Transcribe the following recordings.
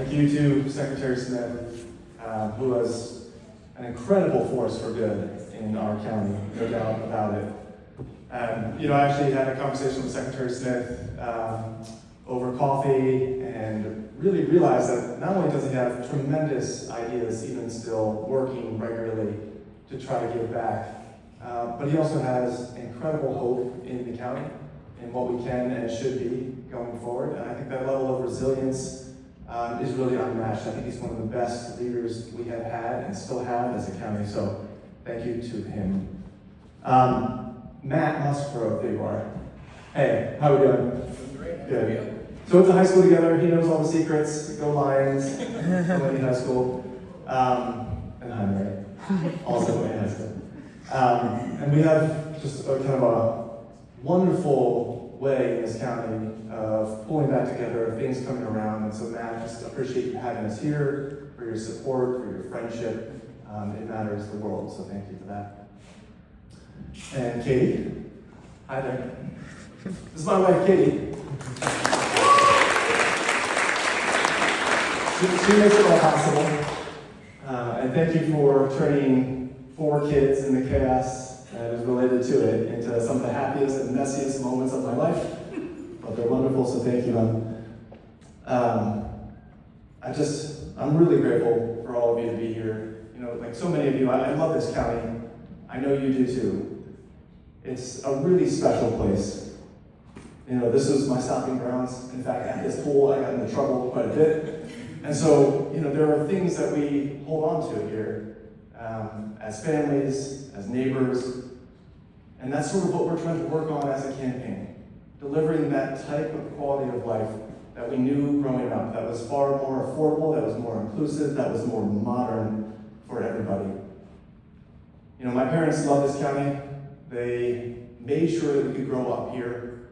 Thank you to Secretary Smith, who was an incredible force for good in our county, no doubt about it. I actually had a conversation with Secretary Smith over coffee and really realized that not only does he have tremendous ideas, even still working regularly to try to give back, but he also has incredible hope in the county and what we can and should be going forward. And I think that level of resilience is really unmatched. I think he's one of the best leaders we have had and still have as a county, so thank you to him. Matt Musgrove, there you are. Hey, how are we doing? Great. Good. So went to high school together. He knows all the secrets. Go Lions. Went in high school. And Heinrich. Also went in high school. And we have just a kind of a wonderful way in this county of pulling back together, things coming around. And so Matt, just appreciate you having us here, for your support, for your friendship. It matters the world, so thank you for that. And Katie. Hi there. This is my wife, Katie. She makes it all possible. And thank you for turning 4 kids and the chaos that is related to it into some of the happiest and messiest moments of my life. But they're wonderful, so thank you, hon. I'm really grateful for all of you to be here. Like so many of you, I love this county. I know you do too. It's a really special place. This is my stopping grounds. In fact, at this pool, I got into trouble quite a bit. And so, there are things that we hold on to here as families, as neighbors. And that's sort of what we're trying to work on as a campaign. Delivering that type of quality of life that we knew growing up, that was far more affordable, that was more inclusive, that was more modern for everybody. My parents love this county. They made sure that we could grow up here.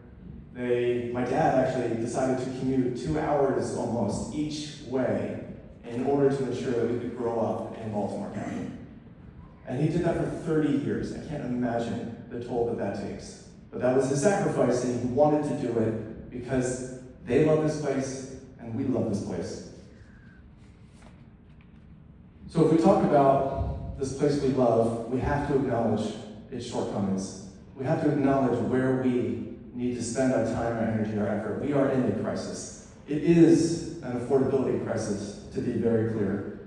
My dad actually decided to commute 2 hours almost each way in order to ensure that we could grow up in Baltimore County. And he did that for 30 years. I can't imagine the toll that takes. But that was his sacrifice, and he wanted to do it because they love this place and we love this place. So if we talk about this place we love, we have to acknowledge its shortcomings. We have to acknowledge where we need to spend our time, our energy, our effort. We are in a crisis. It is an affordability crisis, to be very clear.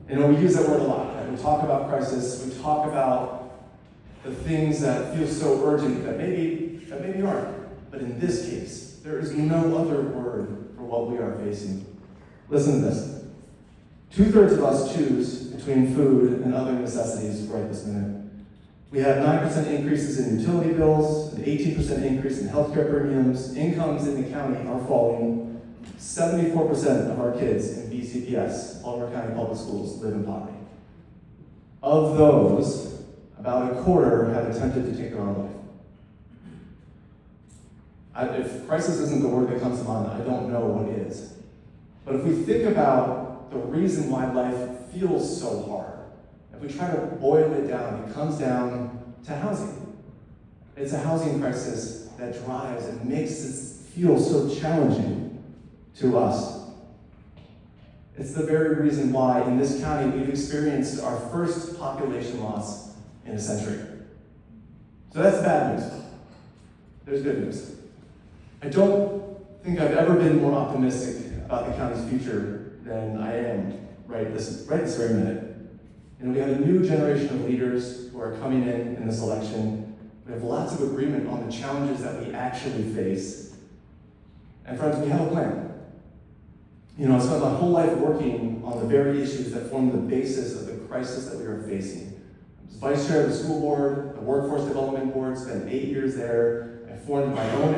We use that word a lot. Right? We talk about crisis. We talk about the things that feel so urgent that maybe aren't. But in this case, there is no other word for what we are facing. Listen to this. 2/3 of us choose between food and other necessities right this minute. We have 9% increases in utility bills, an 18% increase in healthcare premiums. Incomes in the county are falling. 74% of our kids in BCPS, Baltimore County Public Schools, live in poverty. Of those, about a quarter have attempted to take their own life. If crisis isn't the word that comes to mind, I don't know what is. But if we think about the reason why life feels so hard, if we try to boil it down, it comes down to housing. It's a housing crisis that drives and makes it feel so challenging to us. It's the very reason why in this county we've experienced our first population loss in a century. So that's bad news. There's good news. I don't think I've ever been more optimistic about the county's future than I am right this very minute. We have a new generation of leaders who are coming in this election. We have lots of agreement on the challenges that we actually face. And friends, we have a plan. I spent my whole life working on the very issues that form the basis of the crisis that we are facing. I was vice chair of the school board, the workforce development board, spent 8 years there. I formed my own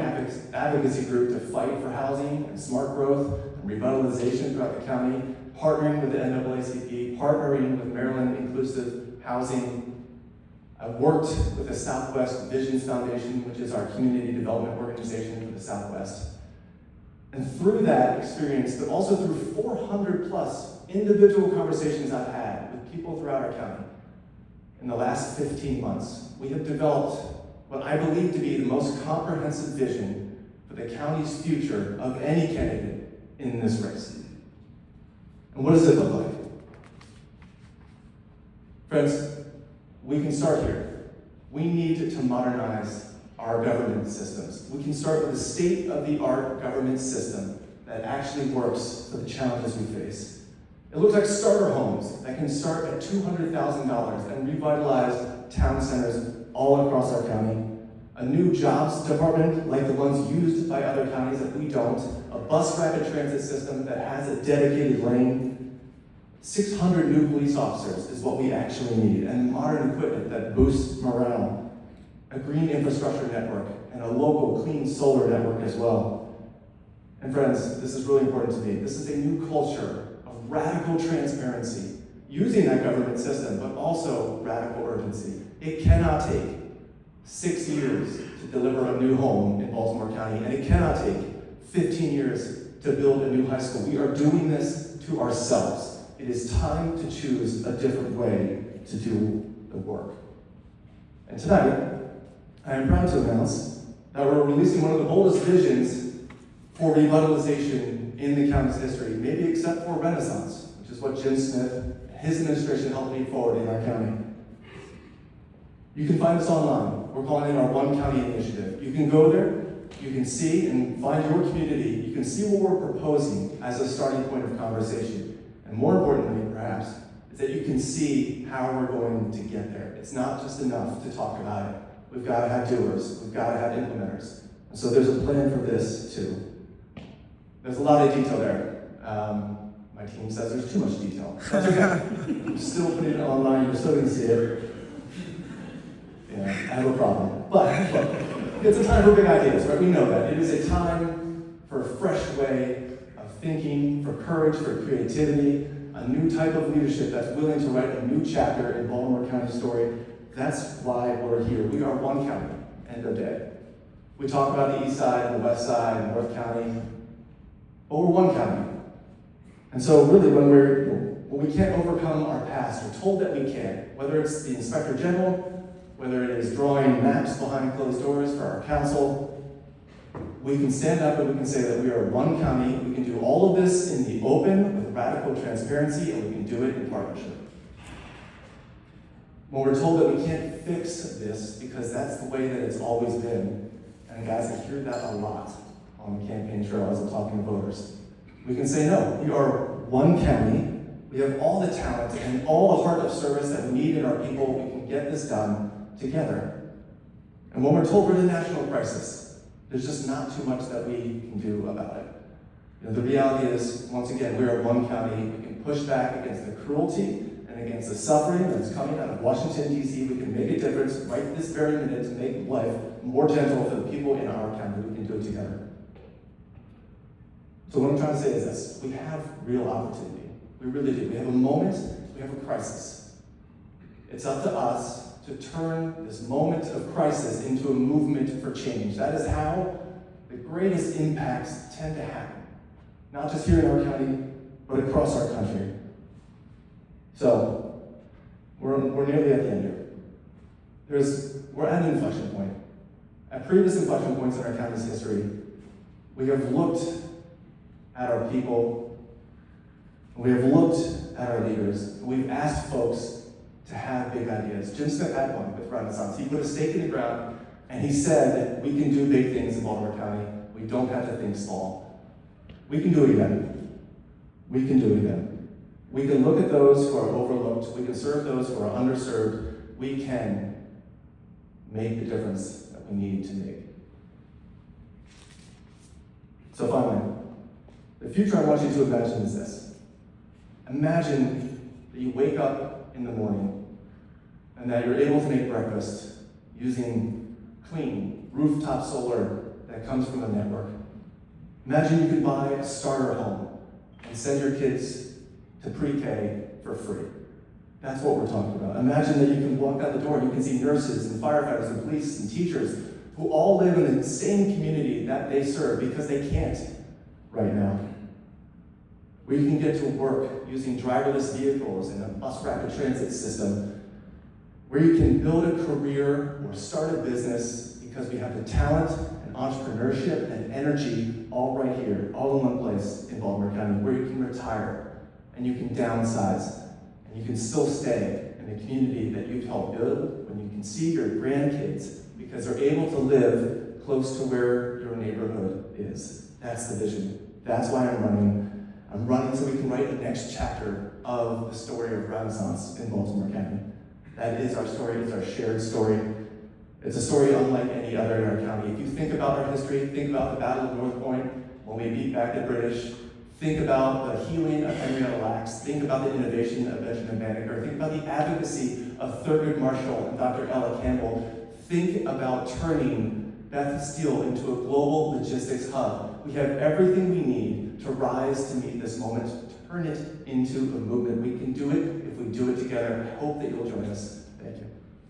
advocacy group to fight for housing and smart growth and revitalization throughout the county, partnering with the NAACP, partnering with Maryland Inclusive Housing. I've worked with the Southwest Visions Foundation, which is our community development organization for the Southwest. And through that experience, but also through 400 plus individual conversations I've had with people throughout our county, in the last 15 months, we have developed what I believe to be the most comprehensive vision for the county's future of any candidate in this race. And what does it look like? Friends, we can start here. We need to modernize our government systems. We can start with a state-of-the-art government system that actually works for the challenges we face. It looks like starter homes that can start at $200,000 and revitalize town centers all across our county. A new jobs department like the ones used by other counties that we don't. A bus rapid transit system that has a dedicated lane. 600 new police officers is what we actually need, and modern equipment that boosts morale. A green infrastructure network, and a local clean solar network as well. And friends, this is really important to me. This is a new culture of radical transparency, using that government system, but also radical urgency. It cannot take 6 years to deliver a new home in Baltimore County, and it cannot take 15 years to build a new high school. We are doing this to ourselves. It is time to choose a different way to do the work. And tonight, I am proud to announce that we're releasing one of the boldest visions for revitalization in the county's history, maybe except for Renaissance, which is what Jim Smith and his administration helped lead forward in our county. You can find us online. We're calling it our One County Initiative. You can go there, you can see and find your community. You can see what we're proposing as a starting point of conversation. And more importantly, perhaps, is that you can see how we're going to get there. It's not just enough to talk about it. We've got to have doers. We've got to have implementers. And so there's a plan for this, too. There's a lot of detail there. My team says there's too much detail. That's okay. I'm still putting it online. You're still going to see it. Yeah, I have a problem. But look, it's a time for big ideas, right? We know that. It is a time for a fresh way of thinking, for courage, for creativity, a new type of leadership that's willing to write a new chapter in Baltimore County's story. That's why we're here. We are one county, end of day. We talk about the east side, the west side, and North County, but we're one county. And so really when we can't overcome our past, we're told that we can, whether it's the Inspector General, whether it is drawing maps behind closed doors for our council, we can stand up and we can say that we are one county. We can do all of this in the open with radical transparency, and we can do it in partnership. When we're told that we can't fix this because that's the way that it's always been, and guys, I hear that a lot on the campaign trail as I'm talking to voters, we can say no. We are one county. We have all the talent and all the heart of service that we need in our people. We can get this done together. And when we're told we're in a national crisis, there's just not too much that we can do about it. You know, the reality is, once again, we are one county. We can push back against the cruelty and against the suffering that's coming out of Washington, D.C. We can make a difference right this very minute to make life more gentle for the people in our county. We can do it together. So what I'm trying to say is this. We have real opportunity. We really do. We have a moment. We have a crisis. It's up to us to turn this moment of crisis into a movement for change. That is how the greatest impacts tend to happen. Not just here in our county, but across our country. So, we're nearly at the end here. We're at an inflection point. At previous inflection points in our county's history, we have looked at our people, we have looked at our leaders, and we've asked folks to have big ideas. Jim Smith had one with Renaissance. He put a stake in the ground, and he said, we can do big things in Baltimore County. We don't have to think small. We can do it again. We can do it again. We can look at those who are overlooked. We can serve those who are underserved. We can make the difference that we need to make. So finally, the future I want you to imagine is this. Imagine that you wake up in the morning and that you're able to make breakfast using clean rooftop solar that comes from the network. Imagine you could buy a starter home and send your kids to pre-K for free. That's what we're talking about. Imagine that you can walk out the door and you can see nurses and firefighters and police and teachers who all live in the same community that they serve because they can't right now. Where you can get to work using driverless vehicles and a bus rapid transit system. Where you can build a career or start a business because we have the talent and entrepreneurship and energy all right here, all in one place in Baltimore County. Where you can retire and you can downsize, and you can still stay in the community that you've helped build, when you can see your grandkids, because they're able to live close to where your neighborhood is. That's the vision. That's why I'm running. I'm running so we can write the next chapter of the story of Renaissance in Baltimore County. That is our story. It's our shared story. It's a story unlike any other in our county. If you think about our history, think about the Battle of North Point, when we beat back the British. Think about the healing of Henrietta Lacks. Think about the innovation of Benjamin Banneker. Think about the advocacy of Thurgood Marshall and Dr. Ella Campbell. Think about turning Beth Steel into a global logistics hub. We have everything we need to rise to meet this moment, to turn it into a movement. We can do it if we do it together. I hope that you'll join us.